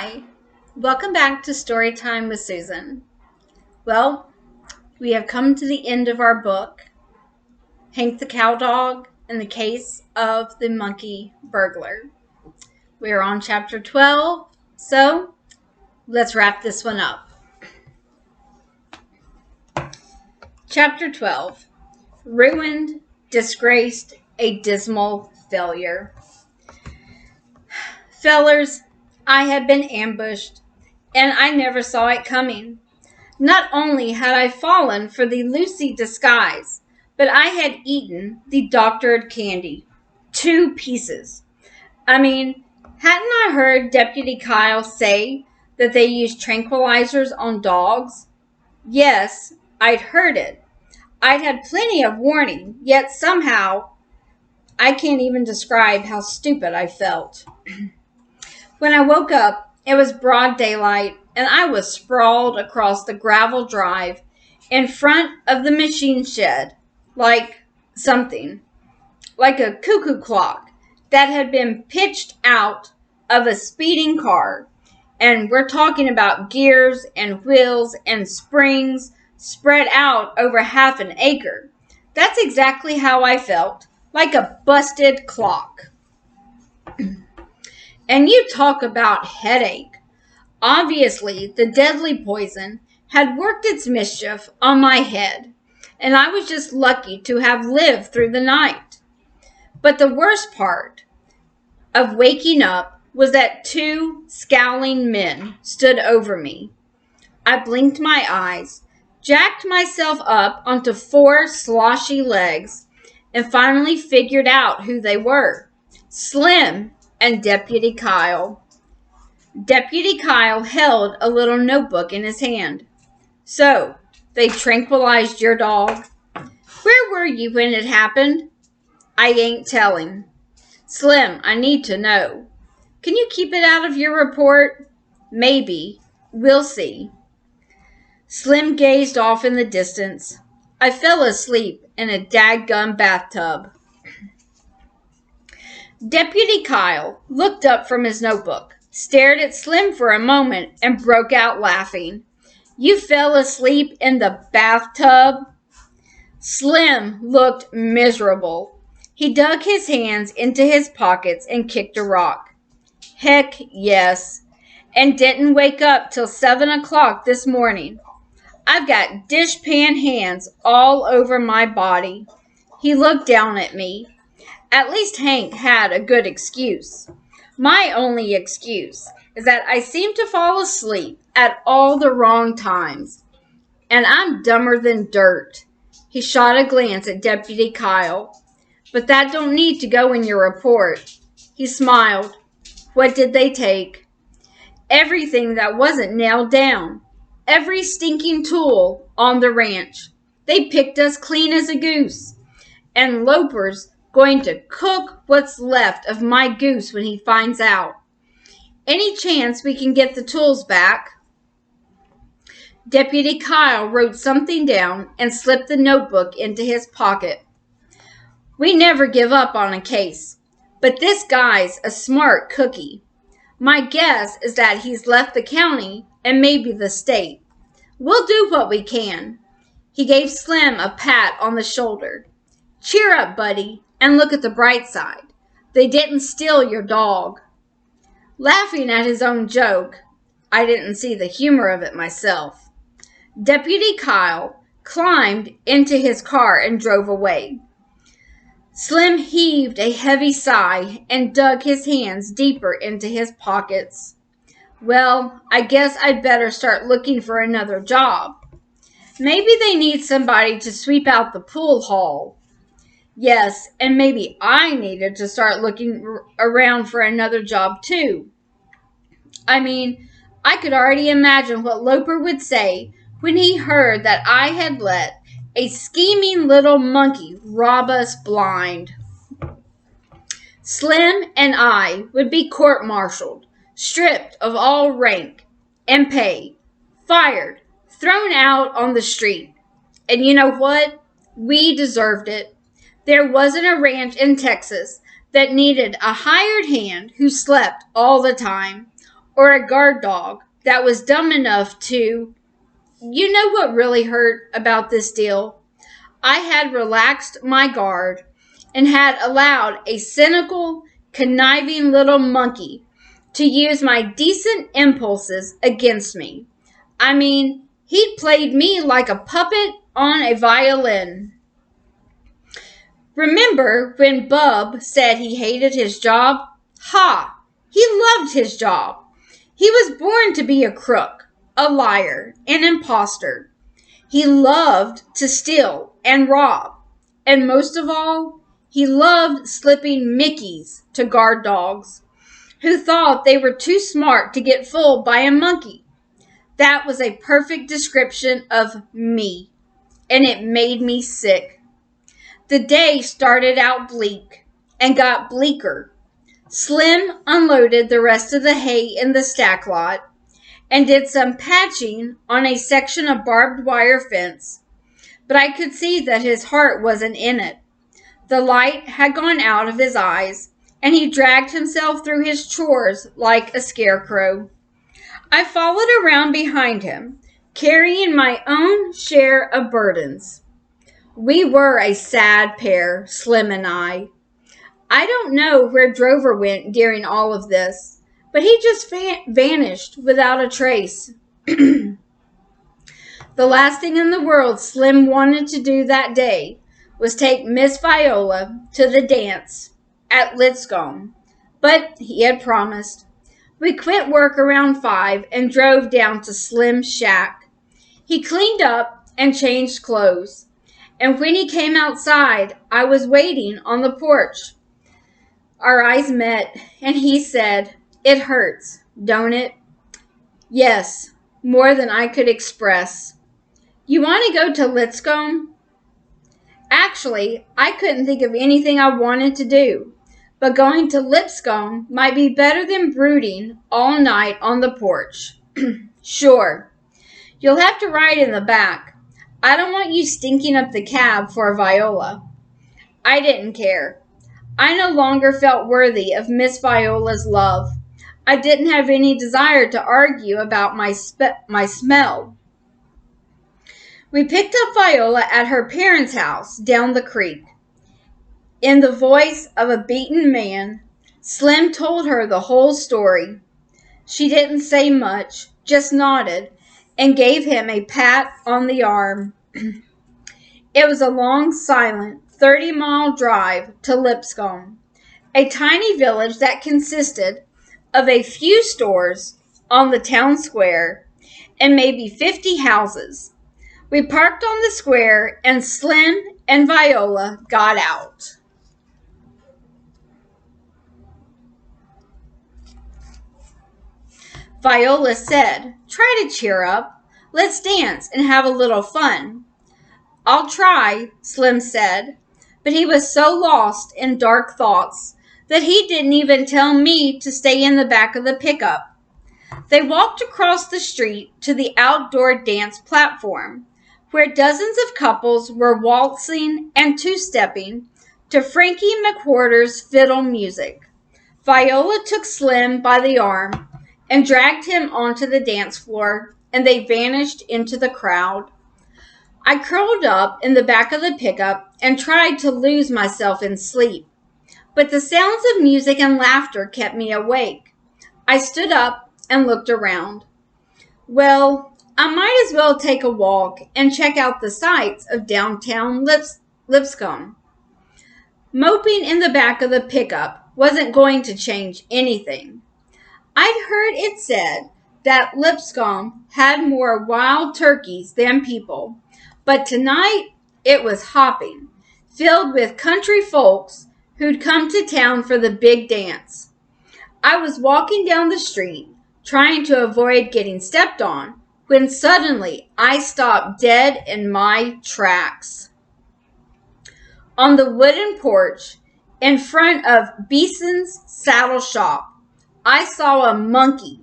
Hi, welcome back to Storytime with Susan. Well, we have come to the end of our book, Hank the Cowdog and the Case of the Monkey Burglar. We are on chapter 12, so let's wrap this one up. Chapter 12, Ruined, Disgraced, a Dismal Failure. Fellers, I had been ambushed, and I never saw it coming. Not only had I fallen for the Lucy disguise, but I had eaten the doctored candy. 2 pieces. Hadn't I heard Deputy Kyle say that they use tranquilizers on dogs? Yes, I'd heard it. I'd had plenty of warning, yet somehow I can't even describe how stupid I felt. When I woke up, it was broad daylight, and I was sprawled across the gravel drive in front of the machine shed, like a cuckoo clock that had been pitched out of a speeding car. And we're talking about gears and wheels and springs spread out over half an acre. That's exactly how I felt, like a busted clock. And you talk about headache. Obviously, the deadly poison had worked its mischief on my head, and I was just lucky to have lived through the night. But the worst part of waking up was that 2 scowling men stood over me. I blinked my eyes, jacked myself up onto 4 sloshy legs, and finally figured out who they were. Slim and Deputy Kyle. Deputy Kyle held a little notebook in his hand. So, they tranquilized your dog? Where were you when it happened? I ain't telling. Slim, I need to know. Can you keep it out of your report? Maybe. We'll see. Slim gazed off in the distance. I fell asleep in a dadgum bathtub. Deputy Kyle looked up from his notebook, stared at Slim for a moment, and broke out laughing. You fell asleep in the bathtub? Slim looked miserable. He dug his hands into his pockets and kicked a rock. Heck yes, and didn't wake up till 7 o'clock this morning. I've got dishpan hands all over my body. He looked down at me. At least Hank had a good excuse. My only excuse is that I seem to fall asleep at all the wrong times. And I'm dumber than dirt. He shot a glance at Deputy Kyle. But that don't need to go in your report. He smiled. What did they take? Everything that wasn't nailed down. Every stinking tool on the ranch. They picked us clean as a goose. And Loper's going to cook what's left of my goose when he finds out. Any chance we can get the tools back? Deputy Kyle wrote something down and slipped the notebook into his pocket. We never give up on a case, but this guy's a smart cookie. My guess is that he's left the county and maybe the state. We'll do what we can. He gave Slim a pat on the shoulder. Cheer up, buddy, and look at the bright side. They didn't steal your dog. Laughing at his own joke, I didn't see the humor of it myself. Deputy Kyle climbed into his car and drove away. Slim heaved a heavy sigh and dug his hands deeper into his pockets. Well, I guess I'd better start looking for another job. Maybe they need somebody to sweep out the pool hall. Yes, and maybe I needed to start looking around for another job too. I could already imagine what Loper would say when he heard that I had let a scheming little monkey rob us blind. Slim and I would be court-martialed, stripped of all rank and pay, fired, thrown out on the street. And you know what? We deserved it. There wasn't a ranch in Texas that needed a hired hand who slept all the time, or a guard dog that was dumb enough to... You know what really hurt about this deal? I had relaxed my guard and had allowed a cynical, conniving little monkey to use my decent impulses against me. I mean, he'd played me like a puppet on a violin. Remember when Bub said he hated his job? Ha! He loved his job. He was born to be a crook, a liar, an imposter. He loved to steal and rob. And most of all, he loved slipping Mickeys to guard dogs who thought they were too smart to get fooled by a monkey. That was a perfect description of me, and it made me sick. The day started out bleak and got bleaker. Slim unloaded the rest of the hay in the stack lot and did some patching on a section of barbed wire fence, but I could see that his heart wasn't in it. The light had gone out of his eyes, and he dragged himself through his chores like a scarecrow. I followed around behind him, carrying my own share of burdens. We were a sad pair, Slim and I. I don't know where Drover went during all of this, but he just vanished without a trace. The last thing in the world Slim wanted to do that day was take Miss Viola to the dance at Litscombe, but he had promised. We quit work around 5 and drove down to Slim's shack. He cleaned up and changed clothes, and when he came outside, I was waiting on the porch. Our eyes met, and he said, "It hurts, don't it?" "Yes, more than I could express." "You want to go to Litscombe?" Actually, I couldn't think of anything I wanted to do, but going to Lipscomb might be better than brooding all night on the porch. "Sure. You'll have to ride in the back. I don't want you stinking up the cab for Viola." I didn't care. I no longer felt worthy of Miss Viola's love. I didn't have any desire to argue about my smell. We picked up Viola at her parents' house down the creek. In the voice of a beaten man, Slim told her the whole story. She didn't say much, just nodded and gave him a pat on the arm. It was a long, silent 30-mile drive to Lipscomb, a tiny village that consisted of a few stores on the town square and maybe 50 houses. We parked on the square and Slim and Viola got out. Viola said, "Try to cheer up. Let's dance and have a little fun." "I'll try," Slim said, but he was so lost in dark thoughts that he didn't even tell me to stay in the back of the pickup. They walked across the street to the outdoor dance platform, where dozens of couples were waltzing and two-stepping to Frankie McWhorter's fiddle music. Viola took Slim by the arm and dragged him onto the dance floor, and they vanished into the crowd. I curled up in the back of the pickup and tried to lose myself in sleep, but the sounds of music and laughter kept me awake. I stood up and looked around. Well, I might as well take a walk and check out the sights of downtown Lipscomb. Moping in the back of the pickup wasn't going to change anything. I'd heard it said that Lipscomb had more wild turkeys than people, but tonight it was hopping, filled with country folks who'd come to town for the big dance. I was walking down the street, trying to avoid getting stepped on, when suddenly I stopped dead in my tracks. On the wooden porch in front of Beeson's Saddle Shop, I saw a monkey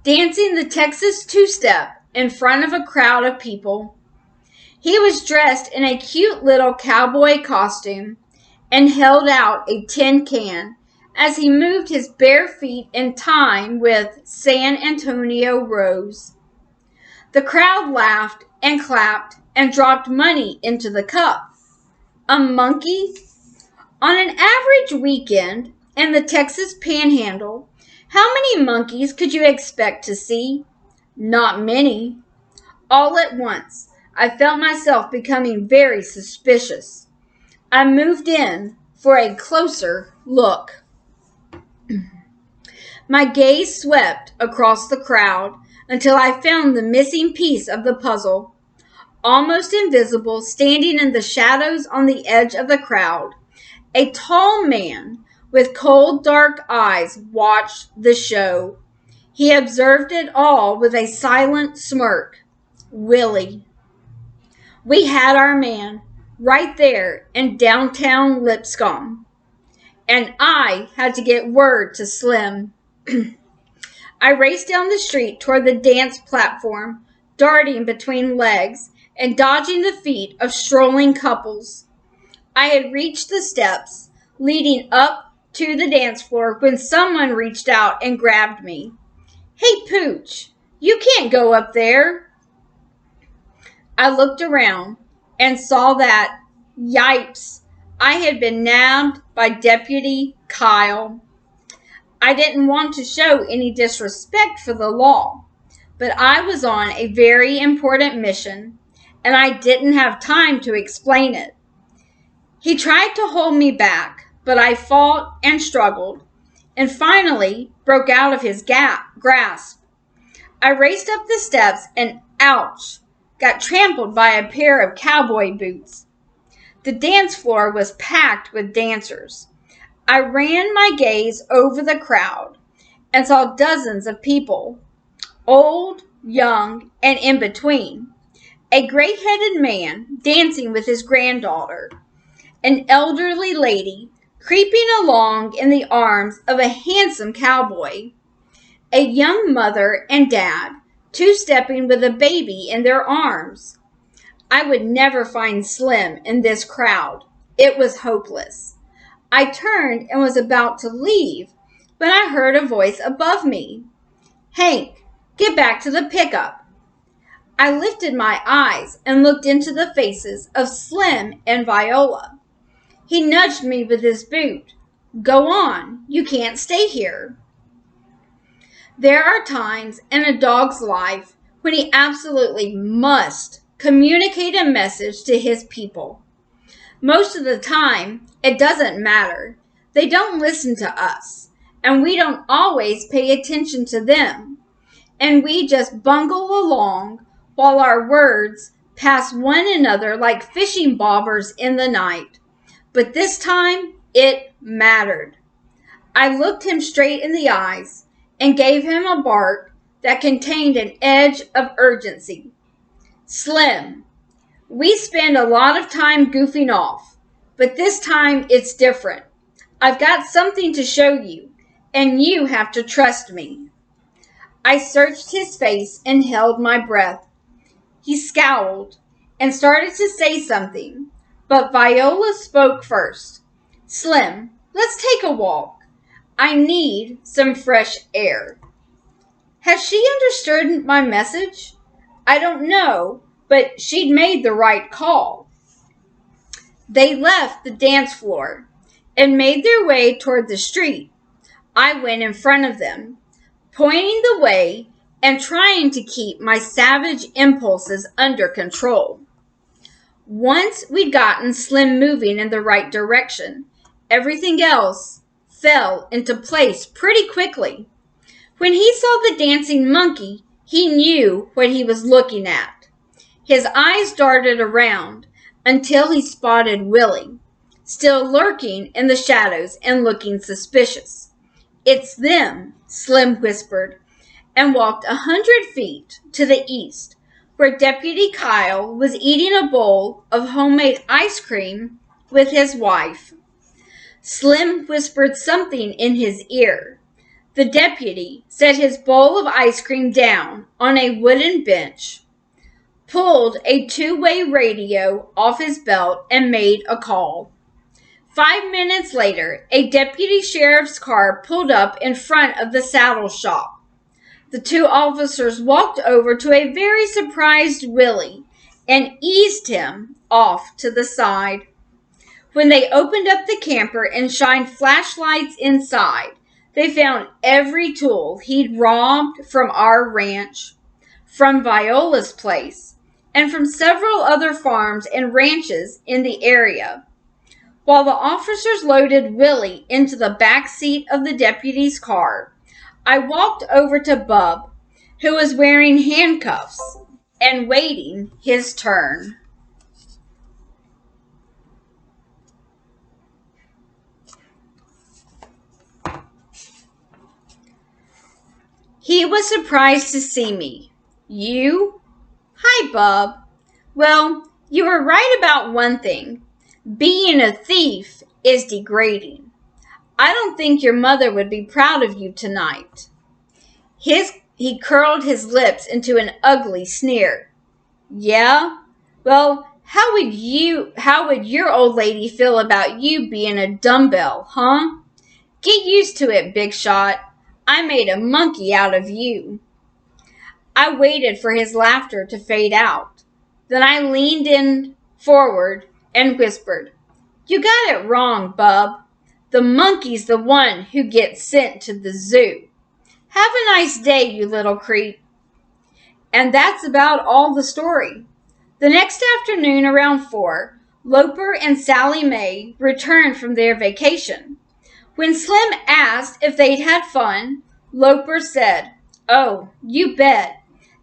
dancing the Texas two-step in front of a crowd of people. He was dressed in a cute little cowboy costume and held out a tin can as he moved his bare feet in time with San Antonio Rose. The crowd laughed and clapped and dropped money into the cup. A monkey? On an average weekend in the Texas Panhandle, how many monkeys could you expect to see? Not many. All at once, I felt myself becoming very suspicious. I moved in for a closer look. My gaze swept across the crowd until I found the missing piece of the puzzle. Almost invisible, standing in the shadows on the edge of the crowd, a tall man with cold, dark eyes watched the show. He observed it all with a silent smirk. Willie. We had our man right there in downtown Lipscomb. And I had to get word to Slim. I raced down the street toward the dance platform, darting between legs and dodging the feet of strolling couples. I had reached the steps leading up to the dance floor when someone reached out and grabbed me. Hey, Pooch, you can't go up there. I looked around and saw that, yipes, I had been nabbed by Deputy Kyle. I didn't want to show any disrespect for the law, but I was on a very important mission, and I didn't have time to explain it. He tried to hold me back, but I fought and struggled, and finally broke out of his grasp. I raced up the steps and, ouch, got trampled by a pair of cowboy boots. The dance floor was packed with dancers. I ran my gaze over the crowd and saw dozens of people, old, young, and in between. A gray-headed man dancing with his granddaughter, an elderly lady creeping along in the arms of a handsome cowboy, a young mother and dad two-stepping with a baby in their arms. I would never find Slim in this crowd. It was hopeless. I turned and was about to leave when I heard a voice above me. Hank, get back to the pickup. I lifted my eyes and looked into the faces of Slim and Viola. He nudged me with his boot. Go on, you can't stay here. There are times in a dog's life when he absolutely must communicate a message to his people. Most of the time, it doesn't matter. They don't listen to us, and we don't always pay attention to them. And we just bungle along while our words pass one another like fishing bobbers in the night. But this time, it mattered. I looked him straight in the eyes and gave him a bark that contained an edge of urgency. Slim, we spend a lot of time goofing off, but this time it's different. I've got something to show you, and you have to trust me. I searched his face and held my breath. He scowled and started to say something, but Viola spoke first. Slim, let's take a walk. I need some fresh air. Has she understood my message? I don't know, but she'd made the right call. They left the dance floor and made their way toward the street. I went in front of them, pointing the way and trying to keep my savage impulses under control. Once we'd gotten Slim moving in the right direction, everything else fell into place pretty quickly. When he saw the dancing monkey, he knew what he was looking at. His eyes darted around until he spotted Willie, still lurking in the shadows and looking suspicious. It's them, Slim whispered, and walked 100 feet to the east, where Deputy Kyle was eating a bowl of homemade ice cream with his wife. Slim whispered something in his ear. The deputy set his bowl of ice cream down on a wooden bench, pulled a two-way radio off his belt, and made a call. 5 minutes later, a deputy sheriff's car pulled up in front of the saddle shop. The two officers walked over to a very surprised Willie and eased him off to the side. When they opened up the camper and shined flashlights inside, they found every tool he'd robbed from our ranch, from Viola's place, and from several other farms and ranches in the area. While the officers loaded Willie into the back seat of the deputy's car, I walked over to Bub, who was wearing handcuffs and waiting his turn. He was surprised to see me. You? Hi, Bub. Well, you were right about one thing. Being a thief is degrading. I don't think your mother would be proud of you tonight. He curled his lips into an ugly sneer. Yeah? Well, how would your old lady feel about you being a dumbbell, huh? Get used to it, Big Shot. I made a monkey out of you. I waited for his laughter to fade out. Then I leaned in forward and whispered, You got it wrong, Bub. The monkey's the one who gets sent to the zoo. Have a nice day, you little creep. And that's about all the story. The next afternoon around 4, Loper and Sally Mae returned from their vacation. When Slim asked if they'd had fun, Loper said, Oh, you bet.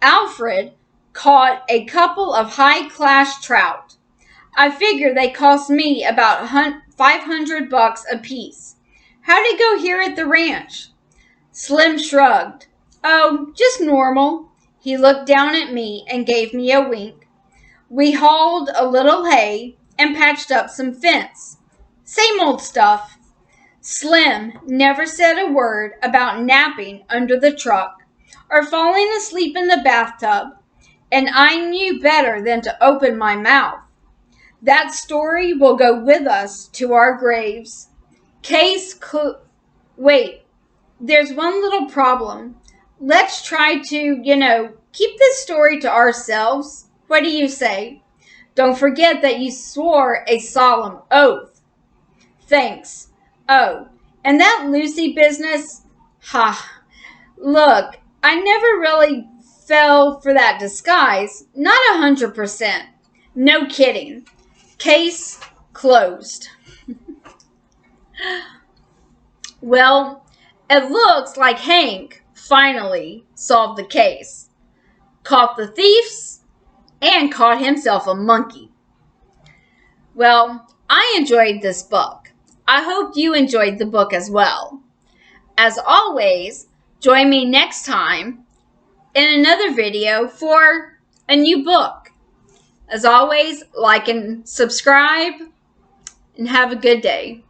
Alfred caught a couple of high-class trout. I figure they cost me about $500 apiece. How'd it go here at the ranch? Slim shrugged. Oh, just normal. He looked down at me and gave me a wink. We hauled a little hay and patched up some fence. Same old stuff. Slim never said a word about napping under the truck or falling asleep in the bathtub, and I knew better than to open my mouth. That story will go with us to our graves. Wait, there's one little problem. Let's try to, keep this story to ourselves. What do you say? Don't forget that you swore a solemn oath. Thanks. Oh, and that Lucy business? Look, I never really fell for that disguise. Not 100%. No kidding. Case closed. Well, it looks like Hank finally solved the case. Caught the thieves and caught himself a monkey. Well, I enjoyed this book. I hope you enjoyed the book as well. As always, join me next time in another video for a new book. As always, like and subscribe, and have a good day.